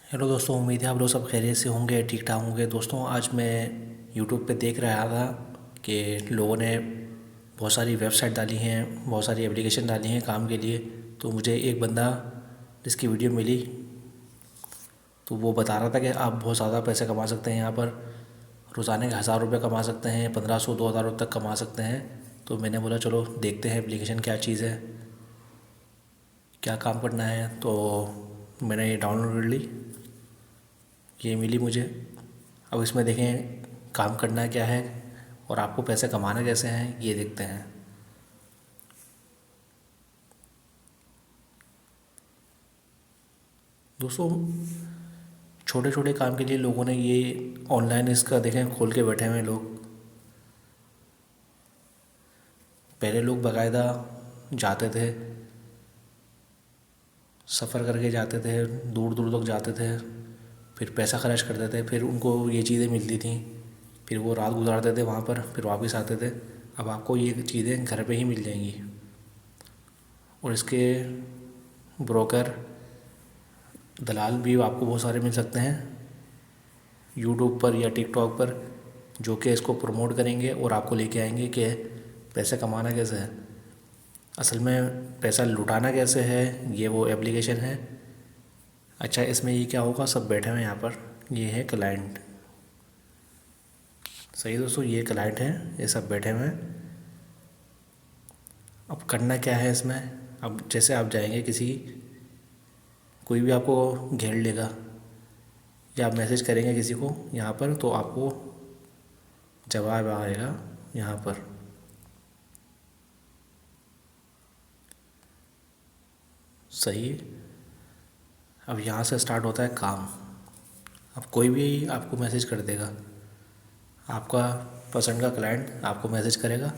Hello दोस्तों, उम्मीद है आप लोग सब खैरियत से होंगे, ठीक ठाक होंगे। दोस्तों, आज मैं यूट्यूब पे देख रहा था कि लोगों ने बहुत सारी वेबसाइट डाली हैं, बहुत सारी एप्लीकेशन डाली हैं काम के लिए। तो मुझे एक बंदा जिसकी वीडियो मिली, तो वो बता रहा था कि आप बहुत ज़्यादा पैसे कमा सकते हैं यहाँ पर। रोज़ाना के 1000 रुपये कमा सकते हैं, 1500 2000 तक कमा सकते हैं। तो मैंने बोला चलो देखते हैं एप्लीकेशन क्या चीज़ है, क्या काम करना है। तो मैंने ये डाउनलोड कर ली, ये मिली मुझे। अब इसमें देखें काम करना क्या है और आपको पैसे कमाना कैसे हैं, ये देखते हैं। दोस्तों, छोटे छोटे काम के लिए लोगों ने ये ऑनलाइन इसका देखें खोल के बैठे हुए हैं लोग। पहले लोग बाकायदा जाते थे, सफ़र करके जाते थे, दूर दूर तक जाते थे, फिर पैसा खर्च करते थे, फिर उनको ये चीज़ें मिलती थी, फिर वो रात गुजारते थे वहाँ पर, फिर वापस आते थे। अब आपको ये चीज़ें घर पे ही मिल जाएंगी। और इसके ब्रोकर दलाल भी आपको बहुत सारे मिल सकते हैं यूट्यूब पर या टिकटॉक पर, जो कि इसको प्रमोट करेंगे और आपको लेके आएंगे कि पैसे कमाना कैसे है, असल में पैसा लुटाना कैसे है, ये वो एप्लीकेशन है। अच्छा, इसमें ये क्या होगा, सब बैठे हुए हैं यहाँ पर, ये है क्लाइंट। सही दोस्तों, ये क्लाइंट है, ये सब बैठे हुए हैं। अब करना क्या है इसमें, अब जैसे आप जाएंगे किसी, कोई भी आपको घेर लेगा या आप मैसेज करेंगे किसी को यहाँ पर, तो आपको जवाब आएगा यहाँ पर। सही। अब यहाँ से स्टार्ट होता है काम। अब कोई भी आपको मैसेज कर देगा, आपका पसंद का क्लाइंट आपको मैसेज करेगा,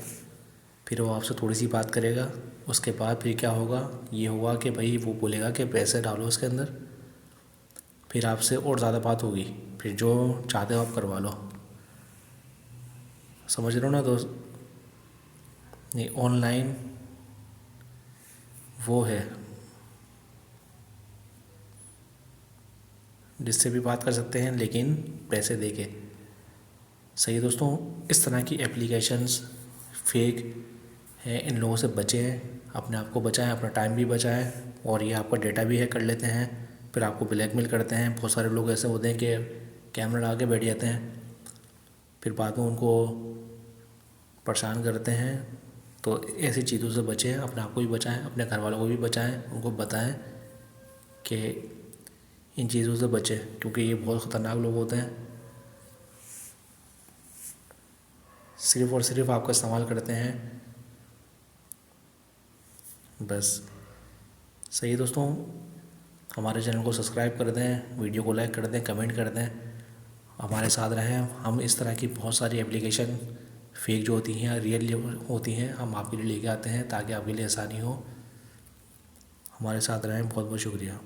फिर वो आपसे थोड़ी सी बात करेगा। उसके बाद फिर क्या होगा, ये होगा कि भाई वो बोलेगा कि पैसे डालो उसके अंदर, फिर आपसे और ज़्यादा बात होगी, फिर जो चाहते हो आप करवा लो। समझ रहे हो ना दोस्त? ये ऑनलाइन वो है जिससे भी बात कर सकते हैं, लेकिन पैसे दे के। सही है दोस्तों, इस तरह की एप्लीकेशंस फेक हैं, इन लोगों से बचें, अपने आप को बचाएं, अपना टाइम भी बचाएं। और ये आपका डेटा भी हैक कर लेते हैं, फिर आपको ब्लैकमेल करते हैं। बहुत सारे लोग ऐसे होते हैं कि कैमरा लगा के बैठ जाते हैं, फिर बाद में उनको परेशान करते हैं। तो ऐसी चीज़ों से बचें, अपने आप को भी बचाएं, अपने घर वालों को भी बचाएं, उनको बताएं कि इन चीज़ों से बचें, क्योंकि ये बहुत ख़तरनाक लोग होते हैं। सिर्फ़ और सिर्फ आपका इस्तेमाल करते हैं बस। सही है दोस्तों, हमारे चैनल को सब्सक्राइब कर दें, वीडियो को लाइक कर दें, कमेंट कर दें, हमारे साथ रहें। हम इस तरह की बहुत सारी एप्लीकेशन फेक जो होती हैं, रियल होती हैं, हम आपके लिए लेके आते हैं ताकि आपके लिए आसानी हो। हमारे साथ रहें। बहुत बहुत शुक्रिया।